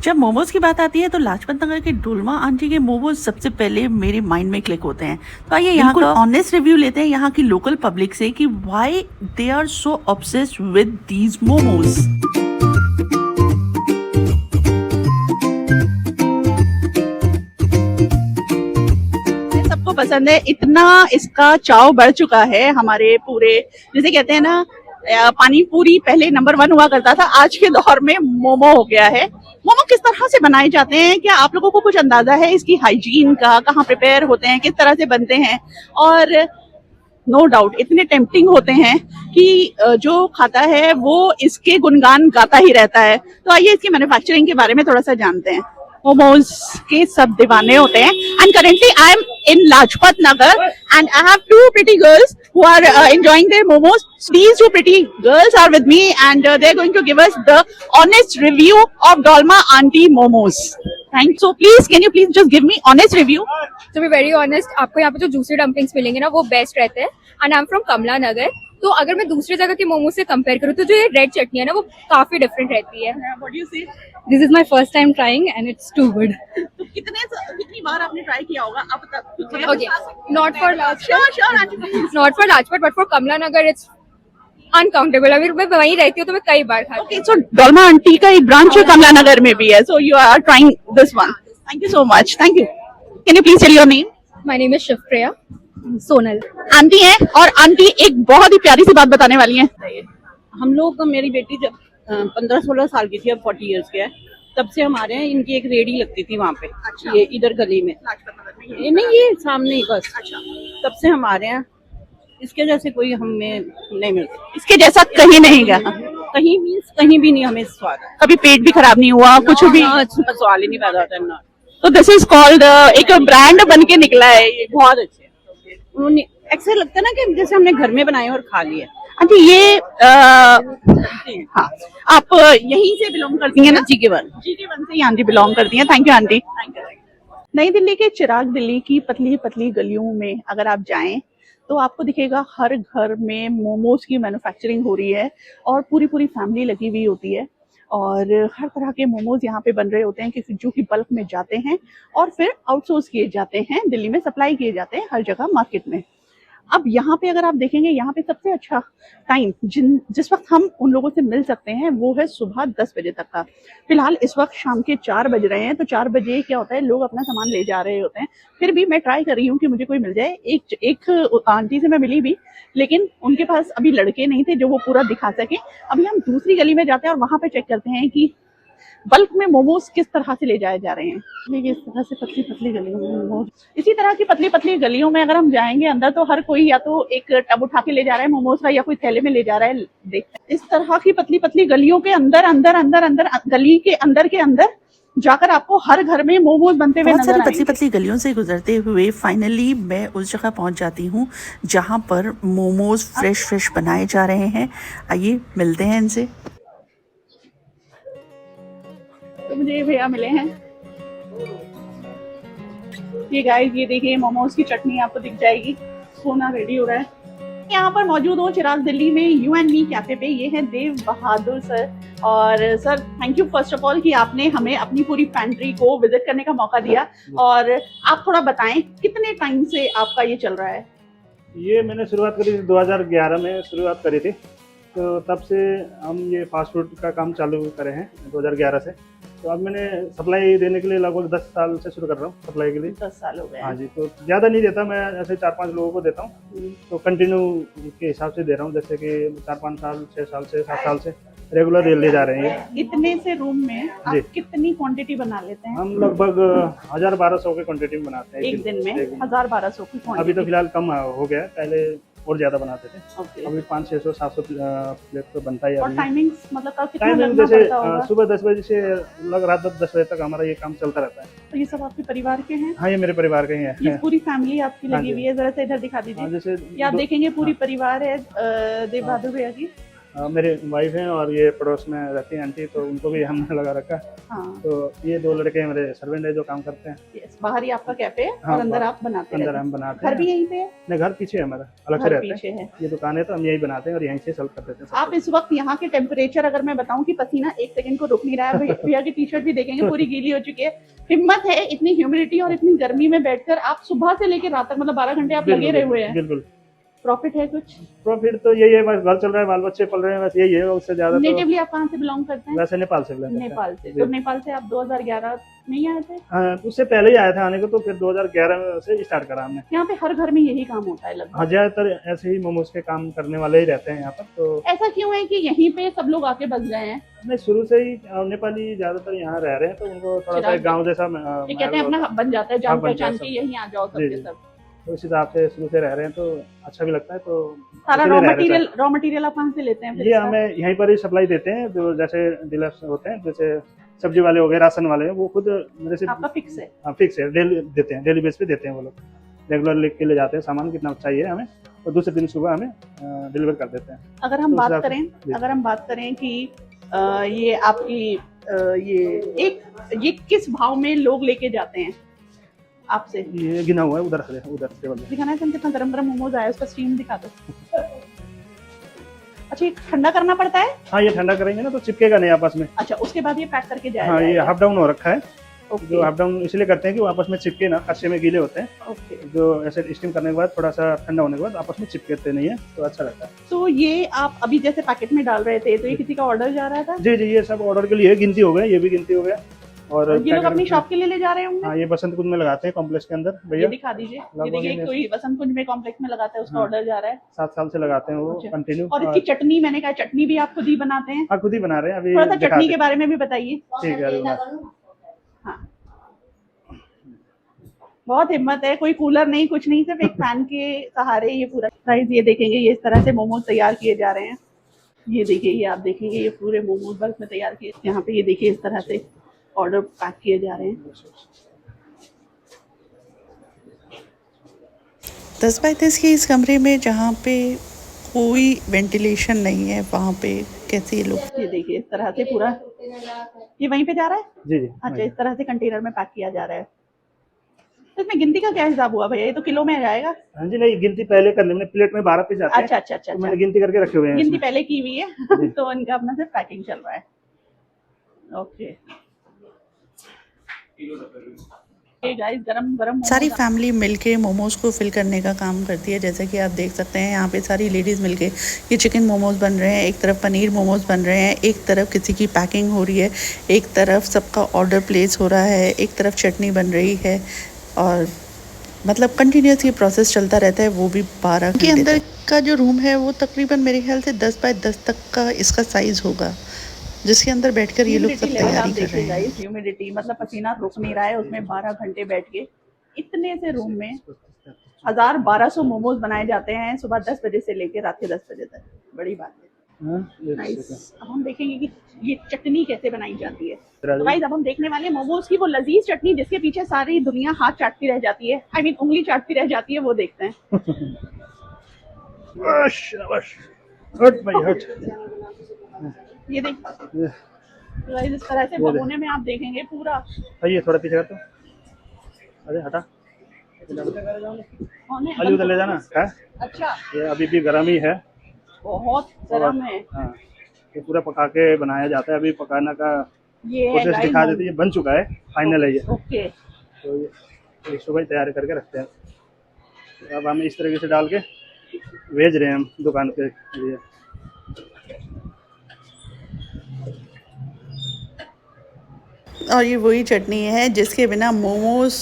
जब मोमोज की बात आती है तो लाजपत नगर के डोलमा आंटी के मोमोज सबसे पहले मेरे माइंड में क्लिक होते हैं। तो आइए यहाँ का ऑनेस्ट रिव्यू लेते हैं यहाँ की लोकल पब्लिक से कि why they are so obsessed with these momos. सबको पसंद है, इतना इसका चाव बढ़ चुका है हमारे पूरे, जैसे कहते हैं ना पानी पूरी पहले नंबर 1 हुआ करता था, आज के दौर में मोमो हो गया है। मोमो किस तरह से बनाए जाते हैं, क्या आप लोगों को कुछ अंदाजा है इसकी हाइजीन का, कहाँ प्रिपेयर होते हैं, किस तरह से बनते हैं? और नो डाउट इतने टेम्पटिंग होते हैं कि जो खाता है वो इसके गुणगान गाता ही रहता है। तो आइए इसकी मैन्युफैक्चरिंग के बारे में थोड़ा सा जानते हैं। मोमोज के सब दीवाने होते हैं and currently I am in Lajpat Nagar and I have 2 pretty girls who are enjoying their momos. These 2 pretty girls are with me and they're going to give us the honest review of Dolma Auntie Momos. Thanks. So please, can you please just give me honest review? To be very honest, आपको यहाँ पे जो juicy dumplings मिलेंगे ना वो best रहते हैं। And I am from कमला नगर, तो अगर मैं दूसरी जगह के मोमो से कंपेयर करूँ तो जो ये रेड चटनी है ना वो काफी डिफरेंट रहती है। What do you say? This is my first time trying and it's too good. तो कितनी बार आपने ट्राई किया होगा अब तक? Okay, not for Sure. Not for Lajpat but for Kamla Nagar it's uncountable. अगर मैं वहीं रहती हूँ तो मैं कई बार खाती हूँ। Okay, so डोलमा आंटी का एक ब्रांच कमला नगर में भी है, so you are trying this one. Thank you so much. Thank you. Can you please tell your name? My name is Shivpriya Sonal. Aunty है और आंटी एक बहुत ही प्यारी सी बात बताने वाली है। हम लोग, मेरी बेटी जब 15-16 साल की थी, अब 40 इयर्स की है, तब से हमारे यहाँ इनकी एक रेडी लगती थी वहाँ पे। अच्छा। ये इधर गली में, ये नहीं, ये सामने ही बस। अच्छा। तब से हमारे यहाँ इसके जैसे कोई हमें नहीं मिलता, इसके जैसा कहीं नहीं गया, कहीं भी नहीं हमें स्वाद है। कभी पेट भी खराब नहीं हुआ, कुछ भी। सवाल ही नहीं पैदा होता है ना। तो दिस इज कॉल्ड एक ब्रांड बन के निकला है ये। बहुत अच्छे उन्होंने, ऐसा लगता है ना कि जैसे हमने घर में बनाए और खा लिए। आंटी ये हाँ, आप यहीं से बिलोंग करती हैं ना? GK1 से ही आंटी बिलोंग करती हैं। Thank you aunty. नई दिल्ली के चिराग दिल्ली की पतली पतली गलियों में अगर आप जाएं तो आपको दिखेगा हर घर में मोमोज की मैन्युफैक्चरिंग हो रही है और पूरी पूरी फैमिली लगी हुई होती है और हर तरह के मोमोज यहाँ पे बन रहे होते हैं कि जो कि बल्क में जाते हैं और फिर आउटसोर्स किए जाते हैं, दिल्ली में सप्लाई किए जाते हैं हर जगह मार्केट में। अब यहाँ पे अगर आप देखेंगे, यहाँ पे सबसे अच्छा टाइम जिस वक्त हम उन लोगों से मिल सकते हैं वो है सुबह 10 बजे तक का। फिलहाल इस वक्त शाम के 4 बज रहे हैं, तो 4 बजे क्या होता है, लोग अपना सामान ले जा रहे होते हैं। फिर भी मैं ट्राई कर रही हूँ कि मुझे कोई मिल जाए। एक आंटी से मैं मिली भी, लेकिन उनके पास अभी लड़के नहीं थे जो वो पूरा दिखा सके। अभी हम दूसरी गली में जाते हैं और वहां पे चेक करते हैं कि बल्क में मोमोज किस तरह से ले जाए जा रहे हैं। देखिए इस तरह से पतली पतली गलियों में मोमोज, इसी तरह की पतली पतली गलियों में अगर हम जाएंगे अंदर तो हर कोई या तो एक टब उठा के ले जा रहा है मोमोज का या कोई थैले में ले जा रहा है। देखते इस तरह की पतली पतली गलियों के अंदर अंदर अंदर अंदर गली के अंदर जाकर आपको हर घर में मोमोज बनते हुए नजर आएंगे। पतली पतली गलियों से गुजरते हुए फाइनली मैं उस जगह पहुंच जाती हूँ जहाँ पर मोमोज फ्रेश बनाए जा रहे हैं। आइए मिलते हैं इनसे। तो मुझे भैया मिले हैं, ये गाइस, ये देखिए मोमोज की चटनी आपको दिख जाएगी, सोना रेडी हो रहा है। यहाँ पर मौजूद हो चिराग दिल्ली में यू एंड मी कैफे पे। ये है देव बहादुर सर। और sir thank you first of all कि आपने हमें अपनी पूरी पेंट्री को विजिट करने का मौका दिया। और आप थोड़ा बताएं कितने टाइम से आपका ये चल रहा है? ये मैंने शुरुआत करी 2011 में शुरुआत करी थी, तो तब से हम ये फास्ट फूड का काम चालू करे हैं 2011 से। तो अब मैंने सप्लाई देने के लिए लगभग 10 साल से शुरू कर रहा हूँ सप्लाई के लिए। 10 साल हो गए। हाँ जी, तो ज़्यादा नहीं देता मैं, ऐसे 4-5 लोगों को देता हूँ, तो कंटिन्यू के हिसाब से दे रहा हूँ, जैसे कि 4-5 साल, 6 साल से 7 साल से रेगुलर ले जा रहे हैं। इतने से रूम में आप कितनी क्वांटिटी बना लेते हैं? हम लगभग 1000-1200 की क्वांटिटी में बनाते हैं एक दिन में। 1000-1200 की क्वांटिटी। अभी तो फिलहाल कम हो गया, पहले और ज्यादा बनाते थे। अभी 500-600-700 प्लेट तो बनता ही है। और टाइमिंग्स मतलब का कितना टाइमिंग लगना जैसे पड़ता होगा? सुबह 10 बजे से लग रात 10 बजे तक हमारा ये काम चलता रहता है। तो ये सब आपके परिवार के हैं? हाँ, ये मेरे परिवार के ही है। ये पूरी फैमिली आपकी लगी हुई है? जरा सा इधर दिखा दीजिए। जैसे ये आप देखेंगे पूरी परिवार है देव बहादुर भैया की। मेरे वाइफ हैं और ये पड़ोस में रहती हैं आंटी, तो उनको भी हमने लगा रखा है। हाँ तो ये 2 लड़के मेरे सर्वेंट है जो काम करते हैं। yes, बाहर ही आपका कैफे है हाँ, और अंदर बाहर- आप बनाते अंदर रहते हम हैं। बनाते घर हैं। भी यहीं पे है? नहीं, घर पीछे है हमारा, अलग से घर रहते पीछे हैं। है। ये दुकान है तो हम यही बनाते हैं और यहीं से सेल कर देते हैं सब आप इस वक्त यहाँ के टेम्परेचर अगर मैं बताऊं कि पसीना 1 सेकंड को रुक नहीं रहा है, भैया की टी शर्ट भी देखेंगे पूरी गीली हो चुकी है। हिम्मत है इतनी ह्यूमिडिटी और इतनी गर्मी में बैठकर आप सुबह से लेकर रात तक मतलब 12 घंटे आप लगे रहे हुए हैं। बिल्कुल। प्रॉफिट है कुछ? प्रॉफिट तो यही है, बस घर चल रहा है, बाल बच्चे पल रहे हैं, बस यही है, उससे ज्यादा तो नेटिवली आप कहाँ से बिलोंग करते हैं? वैसे नेपाल से belong करते हैं। नेपाल से। जी। तो नेपाल से आप 2011 नहीं आए थे? हाँ, उससे पहले ही आया था आने को, तो फिर 2011 से स्टार्ट करा हमने। यहाँ पे हर घर में यही काम होता है लगभग। हाँ, ज्यादातर ऐसे ही मोमोज के काम करने वाले ही रहते हैं यहाँ पर। तो ऐसा क्यों है कि यहीं पे सब लोग आके बस गए हैं? हमने शुरू से ही नेपाली ज्यादातर यहाँ रह रहे हैं, तो उनको थोड़ा सा चिराग गाँव जैसा ये कहते हैं अपना हब बन जाता है, जान हाँ, बन पहचान जाता के है। यहीं आ जाओ जी, सबके जी। सब। तो इस हिसाब से शुरू से रह रहे हैं, तो अच्छा भी लगता है। तो सारा इसीलिए रह रहे हैं। रॉ मटेरियल आप कहाँ से लेते हैं फिर ये इसका? हमें यहीं पर ही सप्लाई देते हैं, जो जैसे डीलर्स होते हैं, जैसे सब्जी वाले हो गए, राशन वाले हैं, वो खुद मेरे से आपका फिक्स है? फिक्स है, डेली देते हैं, डेली बेस पे देते हैं वो लोग। रेगुलर लिख के ले जाते हैं सामान कितना चाहिए हमें, और दूसरे दिन सुबह हमें डिलीवर कर देते हैं। अगर हम तो बात हिसाब से- करें जी। अगर हम बात करें कि ये आपकी ये किस भाव में लोग लेके जाते हैं आपसे? ये गिना हुआ है उधर से, उधर से वाले। दिखाना है कितना गरम गरम मोमोज आया, उसका स्टीम दिखा दो। अच्छा, ये ठंडा करना पड़ता है? हाँ, ये ठंडा करेंगे ना तो चिपकेगा नहीं आपस में। अच्छा, उसके बाद ये पैक करके जाएगा? हाँ, ये हाफ डाउन हो रखा है। ओके जो हाफ डाउन इसलिए करते हैं कि वो आपस में चिपके ना, कच्चे में गीले होते हैं, ओके। जो ऐसे स्टीम करने के बाद थोड़ा सा ठंडा होने के बाद आपस में चिपकते नहीं है, तो अच्छा रहता है। तो ये आप अभी जैसे पैकेट में डाल रहे थे, तो ये किसी का ऑर्डर जा रहा था? जी जी, ये सब ऑर्डर के लिए गिनती हो गया, ये भी गिनती हो गया। और ये लोग अपनी शॉप के लिए ले जा रहे होंगे? हाँ, ये बसंत कुंज में लगाते हैं कॉम्प्लेक्स के अंदर ये भैया। दिखा दीजिए। ये लगभग देखिए, ये- कोई वसंत कुंज में कॉम्प्लेक्स में लगाता है, उसका हाँ। ऑर्डर जा रहा है। 7 साल से लगाते हैं वो अच्छा। कंटिन्यू। और इसकी चटनी, मैंने कहा चटनी भी आप खुद ही बनाते हैं? हाँ, खुद ही बना रहे हैं अभी। थोड़ा सा दिखा चटनी के दें। बारे में भी बताइए। ठीक है, अभी हाँ, बहुत हिम्मत है, कोई कूलर नहीं, कुछ नहीं, सिर्फ एक फैन के सहारे ये पूरा। गाइस, ये देखेंगे, ये इस तरह से मोमोज तैयार किए जा रहे हैं। ये देखिए, ये आप देखेंगे, ये पूरे मोमोज बल्क में तैयार किए। यहाँ पे ये देखिए, इस तरह से ऑर्डर पैक किए जा रहे हैं। 10 बाय 10 के इस कमरे में जहाँ पे कोई वेंटिलेशन नहीं है, वहाँ पे कैसे ये लोग। ये देखिए, इस तरह से पूरा ये वहीं पे जा रहा है। जी जी। अच्छा, इस तरह से कंटेनर में पैक किया जा रहा है। तो इसमें गिनती का क्या हिसाब हुआ भैया? ये तो किलो में जाएगा। हाँ जी, नहीं, गिनती पहले कर ली, प्लेट में 12 पीस आते हैं। अच्छा अच्छा अच्छा तो अच्छा, मैंने गिनती करके रखे हुए हैं गिनती इसमें। पहले की हुई है तो इनका अपना सिर्फ पैकिंग चल रहा है। ओके गाइस, गरम गरम सारी फैमिली मिलके मोमोज को फिल करने का काम करती है। जैसा कि आप देख सकते हैं, यहाँ पे सारी लेडीज़ मिलके ये चिकन मोमोज बन रहे हैं, एक तरफ पनीर मोमोज बन रहे हैं, एक तरफ किसी की पैकिंग हो रही है, एक तरफ सबका ऑर्डर प्लेस हो रहा है, एक तरफ चटनी बन रही है, और मतलब कंटिन्यूस ये प्रोसेस चलता रहता है, वो भी 12 घंटे। के अंदर का जो रूम है वो तकरीबन मेरे ख्याल से 10 बाय 10 तक का इसका साइज़ होगा, जिसके अंदर बैठकर ये लोग सब तैयारी कर रहे हैं। ह्यूमिडिटी मतलब पसीना रुक नहीं रहा है उसमें। 12 घंटे बैठ के इतने से रूम में 1200 मोमोज बनाए जाते हैं, सुबह 10 बजे से लेकर रात के 10 बजे तक। बड़ी बात है। हाँ, ये नाइस। अब हम देखेंगे कि ये चटनी कैसे बनाई जाती है। राजू। तो गाइस, अब हम देखने वाले हैं मोमोज की वो लजीज चटनी जिसके पीछे सारी दुनिया हाथ चाटती रह जाती है, आई मीन उंगली चाटती रह जाती है, वो देखते हैं। शाबाश, हट भाई हट। ये देख गाइस, इस तरह से भगोने में आप देखेंगे पूरा। ये थोड़ा पीछे कर तो, अरे हटा, कौन है? अली उधर ले जाना है। अच्छा, ये अभी भी गर्म ही है। बहुत गरम है हाँ, ये पूरा पका के बनाया जाता है। अभी पकाना का ये है प्रोसेस गाइस। दिखा देते हैं। ये बन चुका है, फाइनल है ये। ओके, तो ये सुबह ही तैयार करके रखते हैं। तो अब हम इस तरीके से डाल के भेज रहे हैं हम दुकान पे लिए। और ये वही चटनी है जिसके बिना मोमोज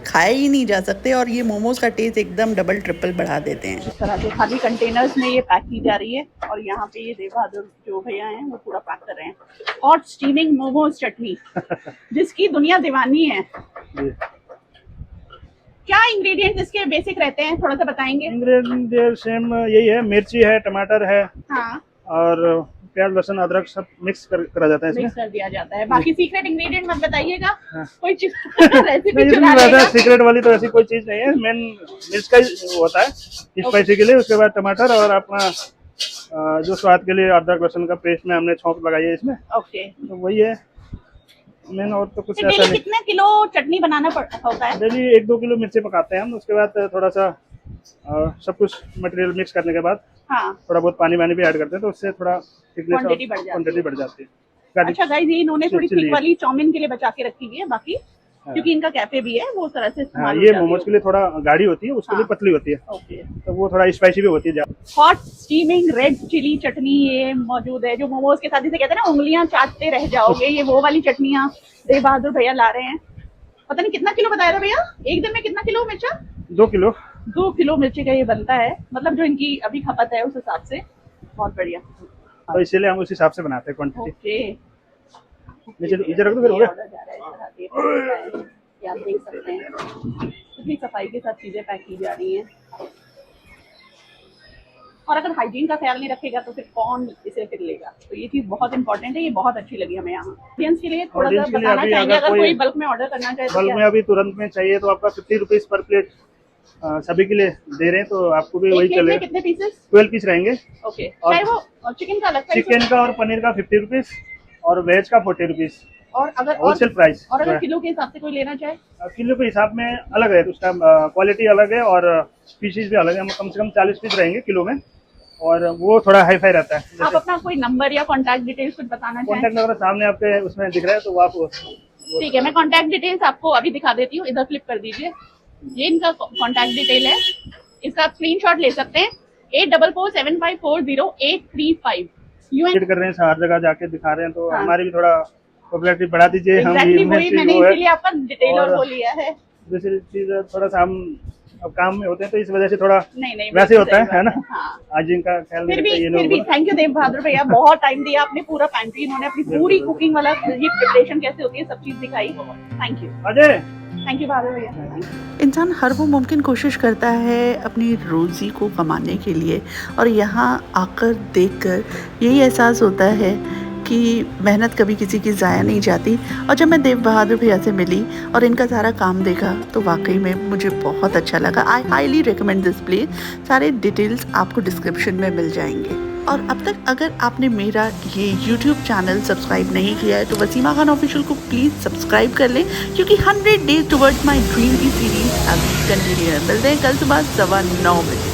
खाए ही नहीं जा सकते, और ये मोमोज का टेस्ट एकदम डबल ट्रिपल बढ़ा देते हैं। इस तरह से खाली कंटेनर्स में ये पैक की जा रही है, और यहाँ पे ये देव बहादुर जो भैया हैं वो पूरा पैक कर रहे हैं। हॉट स्टीमिंग मोमोज चटनी जिसकी दुनिया दीवानी है। जी। क्या इंग्रेडिएंट्स इसके बेसिक रहते हैं, थोड़ा सा बताएंगे? इंग्रेडिएंट सेम यही है, मिर्ची है, टमाटर है, हाँ, और प्याज लहसुन अदरक सब मिक्स करा जाता है इसमें। मिक्स कर दिया जाता है। बाकी सीक्रेट इंग्रेडिएंट मत बताइएगा। हाँ। कोई रेसिपी नहीं, चुरा इसमें लेगा। वैसा सीक्रेट वाली तो ऐसी कोई चीज नहीं है। मेन मिर्च का ही होता है स्पाइसी के लिए। उसके बाद टमाटर और अपना जो स्वाद के लिए अदरक लहसुन का पेस्ट में हमने छौंक लगाई है इसमें, ओके। तो वही है मैंने, और तो कुछ ऐसा डेली नहीं। कितने किलो चटनी बनाना होता है? डेली 1-2 किलो मिर्ची पकाते हैं हम, उसके बाद थोड़ा सा सब कुछ मटेरियल मिक्स करने के बाद हाँ। थोड़ा बहुत पानी भी ऐड करते हैं, तो उससे थोड़ा थिकनेस Quantity बढ़ जाती है। क्वांटिटी बढ़ जाती है। अच्छा गाइस, ये इन्होंने थोड़ी चिली। थिक वाली चाउमीन के लिए बचा के रखी हुई है, बाकी क्योंकि इनका कैफे भी है वो उस तरह से हाँ, इस्तेमाल हो ये जाती है। मोमोज के लिए थोड़ा गाढ़ी होती है, उसके लिए हाँ। पतली होती है, ओके। तो वो थोड़ा स्पाइसी भी होती है ज्यादा। हॉट स्टीमिंग रेड चिली चटनी ये मौजूद है, जो मोमोज के साथ जिसे कहते हैं ना उंगलियां चाटते रह जाओगे, ये वो वाली चटनियां देव बहादुर भैया ला रहे हैं। पता नहीं कितना किलो बताया था भैया, एक दिन में कितना किलो मिर्चा? 2 किलो। 2 किलो मिर्ची का ये बनता है, मतलब जो इनकी अभी खपत है उस हिसाब से। बहुत बढ़िया। तो इसीलिए हम उस हिसाब से बनाते हैं क्वांटिटी। ओके। नीचे रख दो फिर, हो गया। ऑर्डर जा रहा है, ये आप देख सकते हैं कितनी सफाई के साथ चीजें पैक की जा रही हैं। और अगर हाइजीन का ख्याल नहीं रखेगा तो फिर कौन इसे फिर लेगा, तो ये चीज बहुत इंपॉर्टेंट है, ये बहुत अच्छी लगी हमें यहाँ। ऑडियंस के लिए थोड़ा सा Audience के लिए बताना अभी चाहेंगे, अगर अगर कोई कोई बल्क में ऑर्डर करना चाहे तो बल्क में क्या? अभी तुरंत में चाहिए तो आपका 50 रुपीज पर प्लेट सभी के लिए दे रहे हैं, तो आपको भी वही एक प्लेट में चलेगा। कितने पीसेस? 12 पीस रहेंगे। ओके। और चाहे वो चिकन का अलग प्राइस चिकन का और पनीर का 50 रुपीज और वेज का 40 रुपीज और अगर होलसेल प्राइस। और अगर किलो के हिसाब से कोई लेना चाहे? किलो के हिसाब में अलग है, उसका क्वालिटी अलग है और पीसेस भी अलग है। कम से कम 40 पीस रहेंगे किलो में, और वो थोड़ा हाई फाई रहता है। आप अपना कोई नंबर या कांटेक्ट डिटेल्स कुछ बताना चाहें? कॉन्टैक्ट नंबर सामने आपके उसमें दिख रहा है, तो आप ठीक है, मैं कांटेक्ट डिटेल्स आपको अभी दिखा देती हूँ, इधर फ्लिप कर दीजिए। ये इनका कांटेक्ट डिटेल है, इसका आप स्क्रीनशॉट ले सकते हैं। 8447540835। विजिट कर रहे हैं, हर जगह जाके दिखा रहे हैं, तो हाँ। हमारी भी थोड़ा पॉपुलैरिटी बढ़ा दीजिए। हम एग्जैक्टली भी वही मैंने वो है। इसीलिए आपका डिटेल और और- वो लिया है। दूसरी चीज थोड़ा सा हम अब काम में होते हैं, तो इस वजह से थोड़ा नहीं वैसे बिल्कुल होता सही है ना। बात हाँ। आज जिनका ख्याल नहीं फिर रखता ये भी लोग। थैंक यू देव बहादुर भैया, बहुत टाइम दिया आपने, पूरा पैंट्री इन्होंने अपनी पूरी कुकिंग वाला ये प्रिपरेशन कैसे होती है सब चीज दिखाई। Thank you, Ajay thank you Bahadur भैया। Thank you। इंसान हर वो मुमकिन कोशिश करता है अपनी रोज़ी को कमाने के लिए, और यहाँ आकर देखकर यही एहसास होता है कि मेहनत कभी किसी की ज़ाया नहीं जाती। और जब मैं देव बहादुर भैया से मिली और इनका सारा काम देखा तो वाकई में मुझे बहुत अच्छा लगा। I highly recommend this place. सारे डिटेल्स आपको डिस्क्रिप्शन में मिल जाएंगे। और अब तक अगर आपने मेरा ये YouTube चैनल सब्सक्राइब नहीं किया है तो वसीमा खान ऑफिशियल को प्लीज़ सब्सक्राइब कर लें, क्योंकि 100 डेज टुवर्ड्स माई ड्रीम की सीरीज अभी कंटिन्यू है। मिलते हैं कल सुबह 9:15 बजे।